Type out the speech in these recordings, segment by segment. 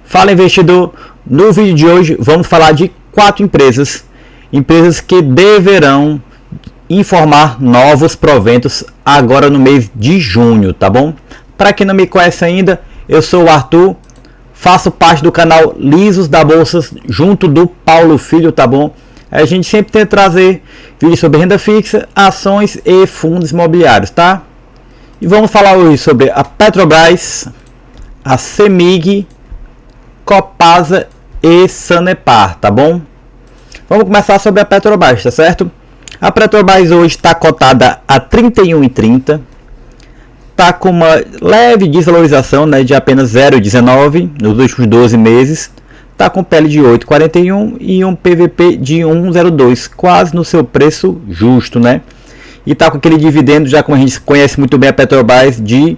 Fala, investidor! No vídeo de hoje vamos falar de 4 empresas que deverão informar novos proventos agora no mês de junho, tá bom? Para quem não me conhece ainda, eu sou o Arthur, faço parte do canal Lisos da Bolsa junto do Paulo Filho, tá bom? A gente sempre tenta trazer vídeos sobre renda fixa, ações e fundos imobiliários, tá? E vamos falar hoje sobre a Petrobras, a CEMIG, Copasa e Sanepar, tá bom? Vamos começar sobre a Petrobras, tá certo? A Petrobras hoje está cotada a R$ 31,30, está com uma leve desvalorização, né, de apenas 0,19 nos últimos 12 meses, está com PL de 8,41 e um PVP de 1,02, quase no seu preço justo, né? E está com aquele dividendo, já como a gente conhece muito bem a Petrobras, de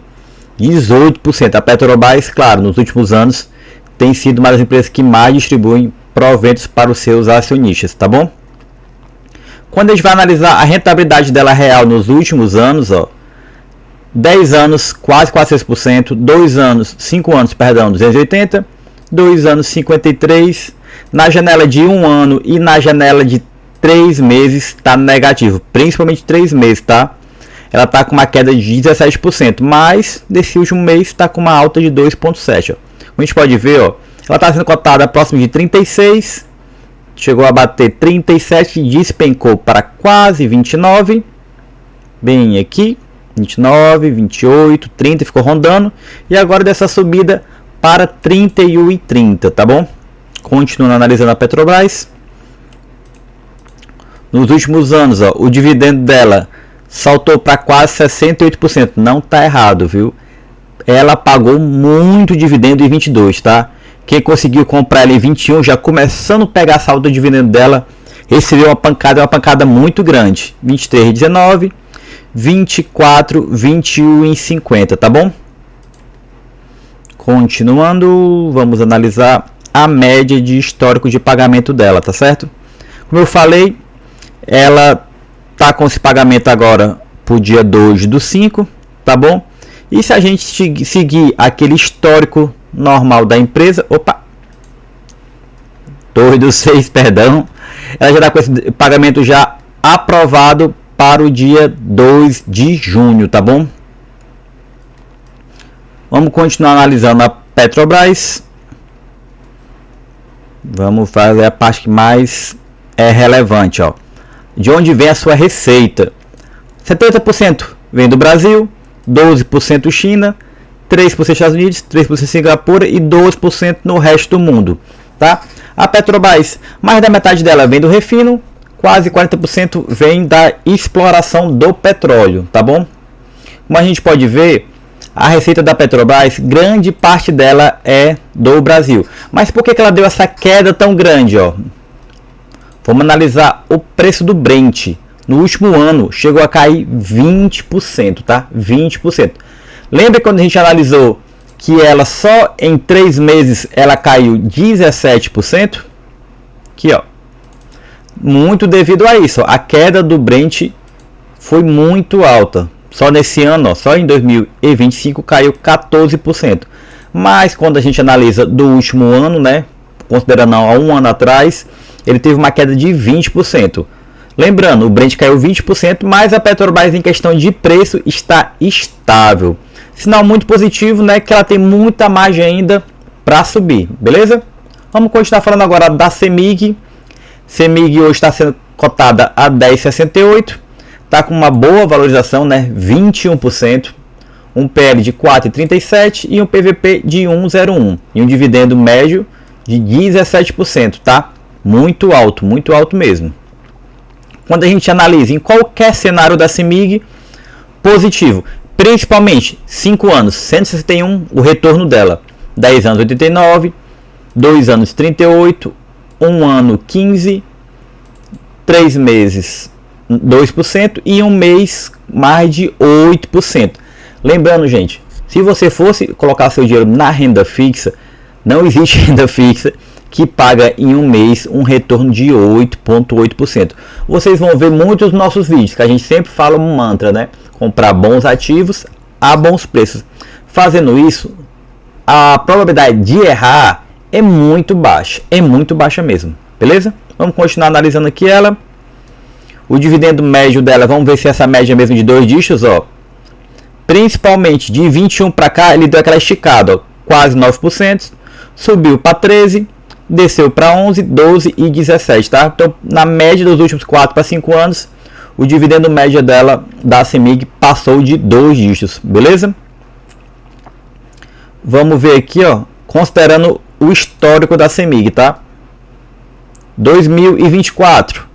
18%. A Petrobras, claro, nos últimos anos tem sido uma das empresas que mais distribuem proventos para os seus acionistas, tá bom? Quando a gente vai analisar a rentabilidade dela real nos últimos anos, ó, 10 anos quase 400%, 2 anos, 5 anos, perdão, 280, 2 anos 53, na janela de 1 ano e na janela de 3 meses está negativo, principalmente 3 meses, tá? Ela está com uma queda de 17%, mas nesse último mês está com uma alta de 2,7%. Como a gente pode ver, ó, ela está sendo cotada próximo de 36, chegou a bater 37 e despencou para quase 29, bem aqui, 29, 28, 30, ficou rondando, e agora dessa subida para 31,30, tá bom? Continuando analisando a Petrobras. Nos últimos anos, ó, o dividendo dela saltou para quase 68%, não tá errado, viu? Ela pagou muito dividendo em 22, tá? Quem conseguiu comprar ela em 21, já começando a pegar a saldo do dividendo dela, recebeu uma pancada muito grande. 23,19, 24, 21,50, tá bom? Continuando, vamos analisar a média de histórico de pagamento dela, tá certo? Como eu falei, ela tá com esse pagamento agora pro dia 2/5, tá bom? E se a gente seguir aquele histórico normal da empresa, 2/6, perdão, ela já está com esse pagamento já aprovado para o dia 2 de junho, tá bom? Vamos continuar analisando a Petrobras. Vamos fazer a parte que mais é relevante, ó. De onde vem a sua receita? 70% vem do Brasil, 12% China, 3% Estados Unidos, 3% Singapura e 12% no resto do mundo, tá? A Petrobras, mais da metade dela vem do refino, quase 40% vem da exploração do petróleo, tá bom? Como a gente pode ver, a receita da Petrobras, grande parte dela é do Brasil. Mas por que ela deu essa queda tão grande, ó? Vamos analisar o preço do Brent. No último ano chegou a cair 20%, tá? 20%. Lembra quando a gente analisou que ela só em 3 meses ela caiu 17%? Aqui, ó. Muito devido a isso, ó. A queda do Brent foi muito alta. Só nesse ano, ó, só em 2025 caiu 14%. Mas quando a gente analisa do último ano, né, considerando há um ano atrás, ele teve uma queda de 20%. Lembrando, o Brent caiu 20%, mas a Petrobras em questão de preço está estável. Sinal muito positivo, né, que ela tem muita margem ainda para subir, beleza? Vamos continuar falando agora da CEMIG. CEMIG hoje está sendo cotada a 10,68. Está com uma boa valorização, né, 21%. Um PL de 4,37 e um PVP de 1,01. E um dividendo médio de 17%, tá? Muito alto mesmo. Quando a gente analisa em qualquer cenário da CEMIG, positivo. Principalmente 5 anos, 161 o retorno dela. 10 anos, 89. 2 anos, 38. 1 ano, 15. 3 meses, 2%. E um mês, mais de 8%. Lembrando, gente, se você fosse colocar seu dinheiro na renda fixa, não existe renda fixa que paga em um mês um retorno de 8,8%. Vocês vão ver muitos dos nossos vídeos, que a gente sempre fala um mantra, né? Comprar bons ativos a bons preços. Fazendo isso, a probabilidade de errar é muito baixa mesmo, beleza? Vamos continuar analisando aqui ela. O dividendo médio dela, vamos ver se essa média é mesmo de 2 dígitos, ó. Principalmente de 21 para cá, ele deu aquela esticada, ó, quase 9%, subiu para 13, desceu para 11, 12 e 17, tá? Então, na média dos últimos 4 para 5 anos, o dividendo médio dela, da CEMIG, passou de 2 dígitos, beleza? Vamos ver aqui, ó, considerando o histórico da CEMIG, tá? 2024,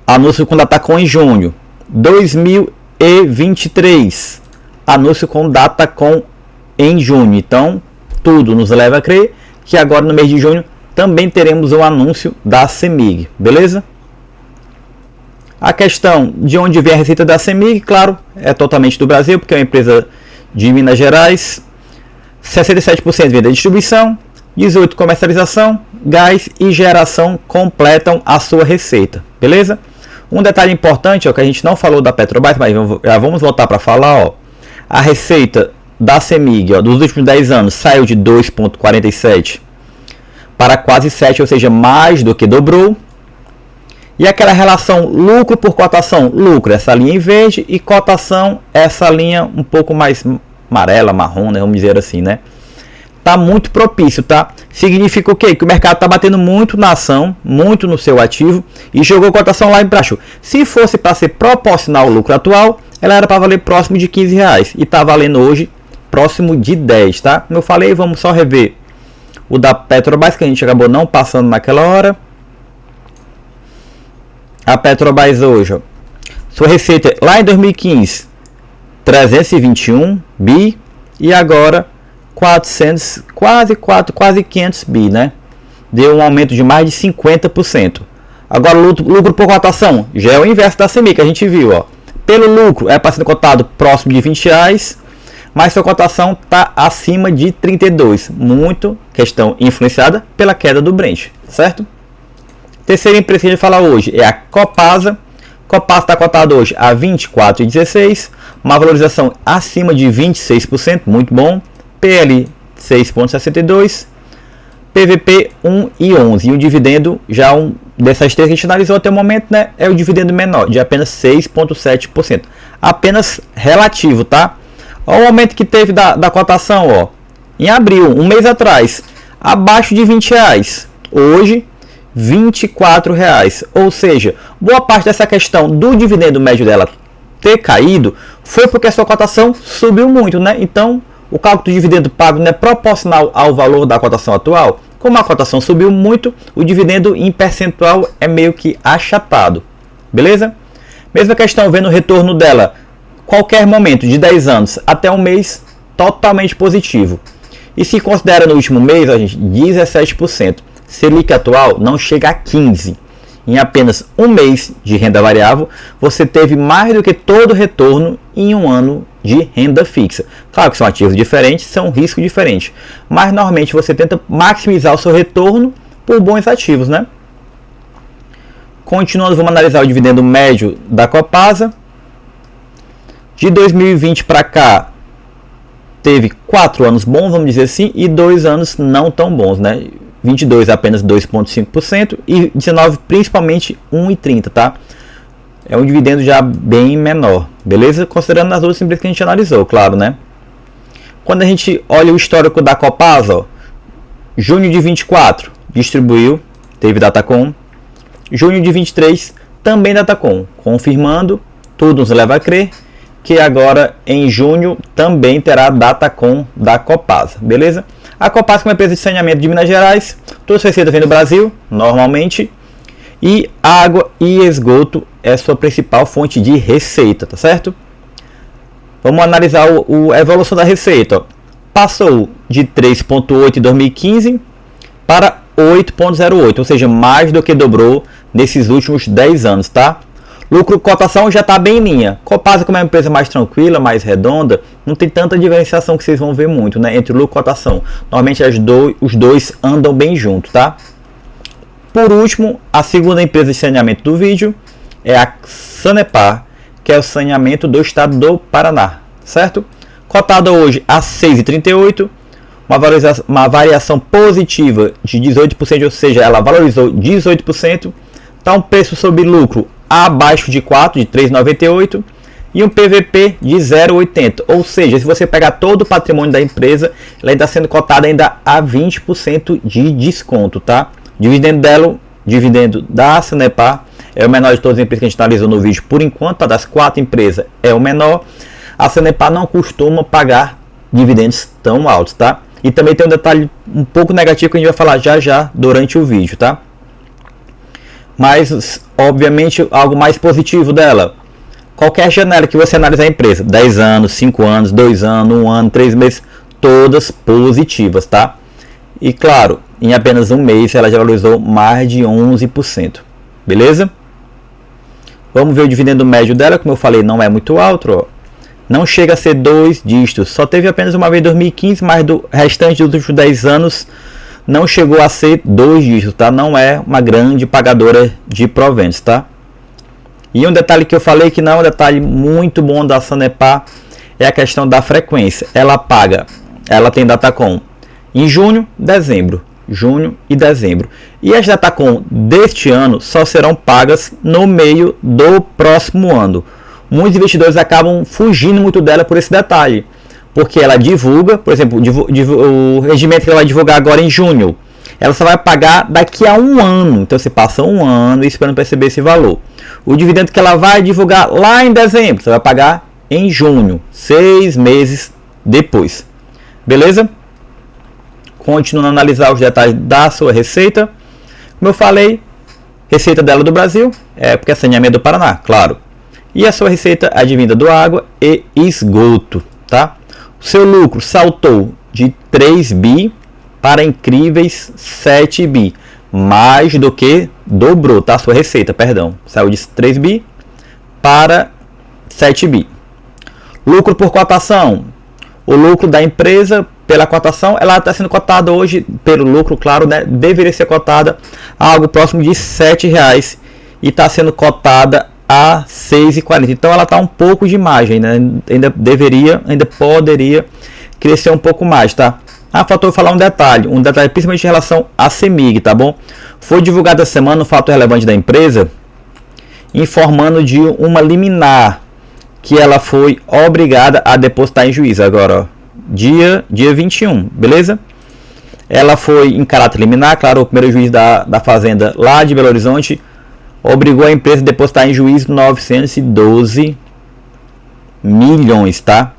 anúncio com Datacom em junho. 2023, anúncio com Datacom em junho. Então, tudo nos leva a crer que agora no mês de junho também teremos um anúncio da CEMIG, beleza? A questão de onde vem a receita da CEMIG, claro, é totalmente do Brasil, porque é uma empresa de Minas Gerais. 67% vem da distribuição, 18% comercialização, gás e geração completam a sua receita, beleza? Um detalhe importante, ó, que a gente não falou da Petrobras, mas já vamos voltar para falar, ó. A receita da CEMIG, ó, dos últimos 10 anos saiu de 2,47 para quase 7, ou seja, mais do que dobrou. E aquela relação lucro por cotação, lucro, essa linha em verde, e cotação, essa linha um pouco mais amarela, marrom, né, vamos dizer assim, né? Tá muito propício, tá? Significa o quê? Que o mercado tá batendo muito na ação, muito no seu ativo e jogou a cotação lá embaixo. Se fosse para ser proporcional ao lucro atual, ela era para valer próximo de R$15 e tá valendo hoje próximo de 10, tá? Como eu falei, vamos só rever o da Petrobras, que a gente acabou não passando naquela hora. A Petrobras hoje, ó, sua receita lá em 2015, 321 bi, e agora 400, quase 500 bi, né? Deu um aumento de mais de 50%. Agora o lucro por cotação já é o inverso da CEMIG que a gente viu, ó. Pelo lucro é para ser cotado próximo de R$20, mas sua cotação está acima de 32, muito questão influenciada pela queda do Brent, certo? Terceira empresa que a gente vai falar hoje é a Copasa. Copasa está cotado hoje a 24,16, uma valorização acima de 26%, muito bom. PL 6,62, PVP 1,11 e o dividendo, já dessas três que a gente analisou até o momento, né, é o dividendo menor, de apenas 6,7%. Apenas relativo, tá? Olha o aumento que teve da cotação, ó. Em abril, um mês atrás, abaixo de R$20. Hoje, R$24. Ou seja, boa parte dessa questão do dividendo médio dela ter caído foi porque a sua cotação subiu muito, né? Então, o cálculo do dividendo pago não é proporcional ao valor da cotação atual. Como a cotação subiu muito, o dividendo em percentual é meio que achatado. Beleza? Mesma questão, vendo o retorno dela, qualquer momento de 10 anos até um mês, totalmente positivo. E se considera no último mês, a gente, 17%. Selic atual não chega a 15%. Em apenas um mês de renda variável, você teve mais do que todo o retorno em um ano de renda fixa. Claro que são ativos diferentes, são riscos diferentes, mas normalmente você tenta maximizar o seu retorno por bons ativos, né? Continuando, vamos analisar o dividendo médio da Copasa. De 2020 para cá, teve 4 anos bons, vamos dizer assim, e 2 anos não tão bons, né? 22 apenas 2,5% e 19 principalmente 1,30, tá? É um dividendo já bem menor, beleza? Considerando as outras empresas que a gente analisou, claro, né? Quando a gente olha o histórico da Copasa, ó, junho de 24 distribuiu, teve Datacom. Junho de 23 também Datacom, confirmando, tudo nos leva a crer que agora em junho também terá Datacom da Copasa, beleza? A Copasa é uma empresa de saneamento de Minas Gerais, toda sua receita vem do Brasil, normalmente, e água e esgoto é sua principal fonte de receita, tá certo? Vamos analisar a evolução da receita, ó. Passou de 3,8 em 2015 para 8,08, ou seja, mais do que dobrou nesses últimos 10 anos, tá? Lucro cotação já está bem em linha. Copasa, como é uma empresa mais tranquila, mais redonda, não tem tanta diferenciação que vocês vão ver muito, né, entre lucro e cotação. Normalmente os dois andam bem juntos, tá? Por último, a segunda empresa de saneamento do vídeo é a Sanepar, que é o saneamento do estado do Paraná, certo? Cotada hoje a 6,38, uma variação positiva de 18%, ou seja, ela valorizou 18%, está um preço sobre lucro abaixo de 4, de 3,98 e um PVP de 0,80, ou seja, se você pegar todo o patrimônio da empresa, ela está sendo cotada ainda a 20% de desconto, tá? Dividendo da Sanepar é o menor de todas as empresas que a gente analisou no vídeo por enquanto, tá? Das 4 empresas é o menor. A Sanepar não costuma pagar dividendos tão altos, tá? E também tem um detalhe um pouco negativo que a gente vai falar já durante o vídeo, tá? Mas, obviamente, algo mais positivo dela. Qualquer janela que você analisar a empresa, 10 anos, 5 anos, 2 anos, 1 ano, 3 meses, todas positivas, tá? E claro, em apenas um mês ela já valorizou mais de 11%, beleza? Vamos ver o dividendo médio dela, como eu falei, não é muito alto, ó. Não chega a ser 2 dígitos, só teve apenas uma vez em 2015, mas do restante dos últimos 10 anos não chegou a ser 2 dígitos, tá? Não é uma grande pagadora de proventos, tá? E um detalhe que eu falei que não é um detalhe muito bom da Sanepar é a questão da frequência. Ela tem Datacom em junho e dezembro. E as Datacom deste ano só serão pagas no meio do próximo ano. Muitos investidores acabam fugindo muito dela por esse detalhe, porque ela divulga, por exemplo, o rendimento que ela vai divulgar agora em junho, ela só vai pagar daqui a um ano. Então você passa um ano esperando perceber esse valor. O dividendo que ela vai divulgar lá em dezembro, você vai pagar em junho, 6 meses depois. Beleza? Continuando a analisar os detalhes da sua receita. Como eu falei, receita dela do Brasil, porque é saneamento do Paraná, claro. E a sua receita advinda do água e esgoto, tá? O seu lucro saltou de 3 bi para incríveis 7 bi. Mais do que dobrou, tá? Sua receita, perdão. Saiu de 3 bi para 7 bi. Lucro por cotação. O lucro da empresa pela cotação, ela está sendo cotada hoje, pelo lucro, claro, né? Deveria ser cotada a algo próximo de R$ 7,00 e está sendo cotada a R$ 6,40. Então ela está um pouco de margem, né? Ainda poderia crescer um pouco mais, tá? Faltou falar um detalhe principalmente em relação à CEMIG, tá bom? Foi divulgado essa semana um fato relevante da empresa, informando de uma liminar que ela foi obrigada a depositar em juízo. Agora, ó, dia 21, beleza? Ela foi em caráter liminar, claro, o primeiro juiz da Fazenda lá de Belo Horizonte obrigou a empresa a depositar em juízo 912 milhões, tá?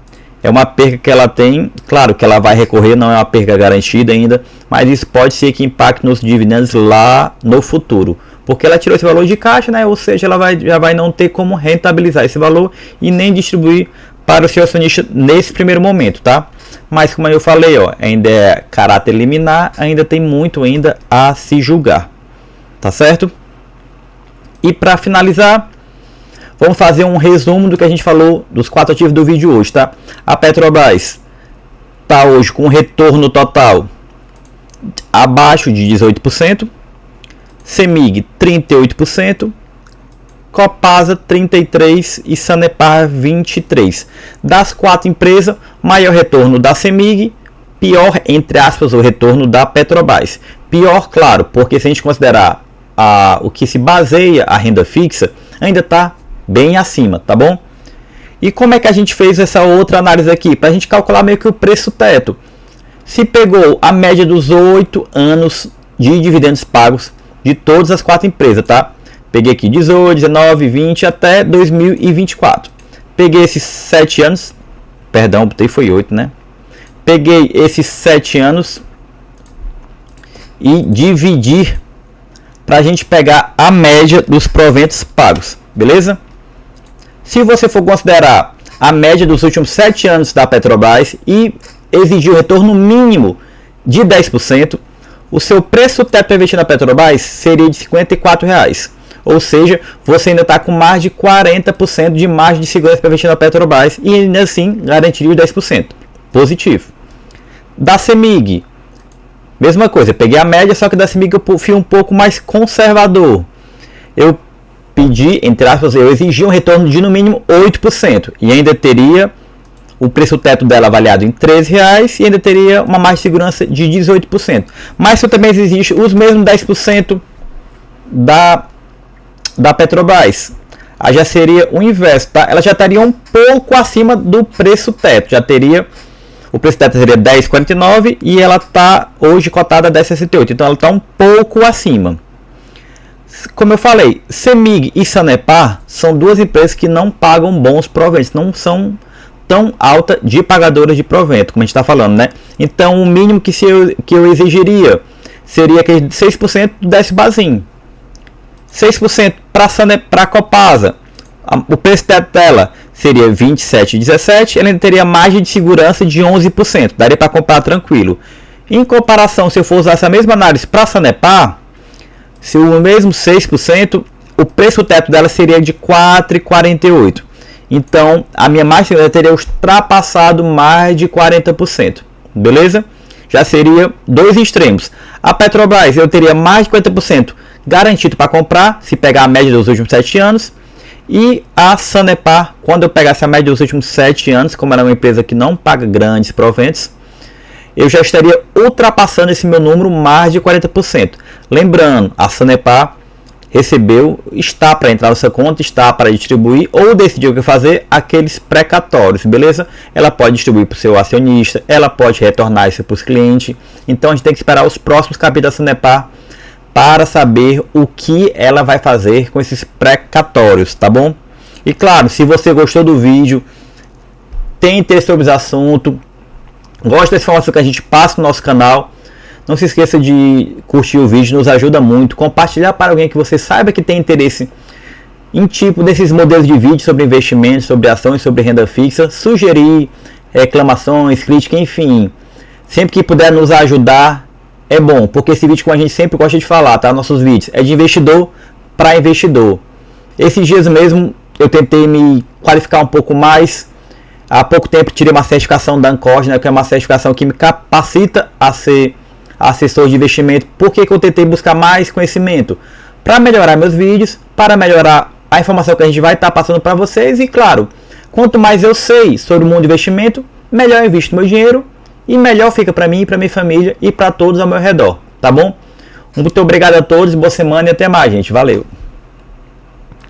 É uma perca que ela tem, claro que ela vai recorrer, não é uma perca garantida ainda, mas isso pode ser que impacte nos dividendos lá no futuro, porque ela tirou esse valor de caixa, né? Ou seja, ela já vai não ter como rentabilizar esse valor e nem distribuir para o seu acionista nesse primeiro momento, tá? Mas como eu falei, ó, ainda é caráter liminar, ainda tem muito ainda a se julgar, tá certo? E para finalizar, vamos fazer um resumo do que a gente falou dos 4 ativos do vídeo hoje, tá? A Petrobras está hoje com um retorno total abaixo de 18%, CEMIG 38%, Copasa 33% e Sanepar 23%. Das 4 empresas, maior retorno da CEMIG, pior, entre aspas, o retorno da Petrobras. Pior, claro, porque se a gente considerar o que se baseia a renda fixa, ainda está bem acima, tá bom? E como é que a gente fez essa outra análise aqui? Para a gente calcular meio que o preço teto. Se pegou a média dos 8 anos de dividendos pagos de todas as 4 empresas, tá? Peguei aqui 18, 19, 20 até 2024. Peguei esses 7 anos, perdão, botei foi 8, né? Peguei esses 7 anos e dividir para a gente pegar a média dos proventos pagos, beleza? Se você for considerar a média dos últimos 7 anos da Petrobras e exigir o retorno mínimo de 10%, o seu preço teto para investir na Petrobras seria de R$ 54,00. Ou seja, você ainda está com mais de 40% de margem de segurança para investir na Petrobras e ainda assim garantiria os 10%. Positivo. Da CEMIG, mesma coisa, eu peguei a média, só que da CEMIG eu fui um pouco mais conservador. Eu pedi, entre aspas, eu exigi um retorno de no mínimo 8% e ainda teria o preço teto dela avaliado em R$13 e ainda teria uma margem de segurança de 18%. Mas se também existe os mesmos 10% da Petrobras, aí já seria o inverso, tá? Ela já estaria um pouco acima do preço teto, já teria, o preço teto seria 10,49 e ela está hoje cotada a 10,68, então ela está um pouco acima. Como eu falei, CEMIG e Sanepar são duas empresas que não pagam bons proventos, não são tão alta de pagadoras de provento, como a gente está falando, né? Então o mínimo que eu exigiria seria aquele 6% do Desbasim. 6% para a Copasa, o preço dela seria 27,17, ela teria margem de segurança de 11%, daria para comprar tranquilo. Em comparação, se eu for usar essa mesma análise para a Sanepar, se o mesmo 6%, o preço teto dela seria de 4,48. Então, a minha margem de segurança teria ultrapassado mais de 40%, beleza? Já seria dois extremos. A Petrobras eu teria mais de 50% garantido para comprar, se pegar a média dos últimos 7 anos. E a Sanepar, quando eu pegasse a média dos últimos 7 anos, como ela é uma empresa que não paga grandes proventos, eu já estaria ultrapassando esse meu número mais de 40%. Lembrando, a Sanepar recebeu, está para entrar na sua conta, está para distribuir ou decidiu o que fazer aqueles precatórios, beleza? Ela pode distribuir para o seu acionista, ela pode retornar isso para os clientes. Então a gente tem que esperar os próximos capítulos da Sanepar para saber o que ela vai fazer com esses precatórios, tá bom? E claro, se você gostou do vídeo, tem interesse sobre esse assunto, gosta dessa informação que a gente passa no nosso canal, não se esqueça de curtir o vídeo, nos ajuda muito, compartilhar para alguém que você saiba que tem interesse em tipo desses modelos de vídeo sobre investimentos, sobre ações, sobre renda fixa, sugerir reclamações, críticas, enfim, sempre que puder nos ajudar é bom, porque esse vídeo, como a gente sempre gosta de falar, tá? Nossos vídeos é de investidor para investidor. Esses dias mesmo eu tentei me qualificar um pouco mais. Há pouco tempo tirei uma certificação da Ancor, né, que é uma certificação que me capacita a ser assessor de investimento. Por que eu tentei buscar mais conhecimento? Para melhorar meus vídeos, para melhorar a informação que a gente vai estar passando para vocês. E claro, quanto mais eu sei sobre o mundo de investimento, melhor eu invisto meu dinheiro e melhor fica para mim, para minha família e para todos ao meu redor, tá bom? Muito obrigado a todos, boa semana e até mais, gente. Valeu!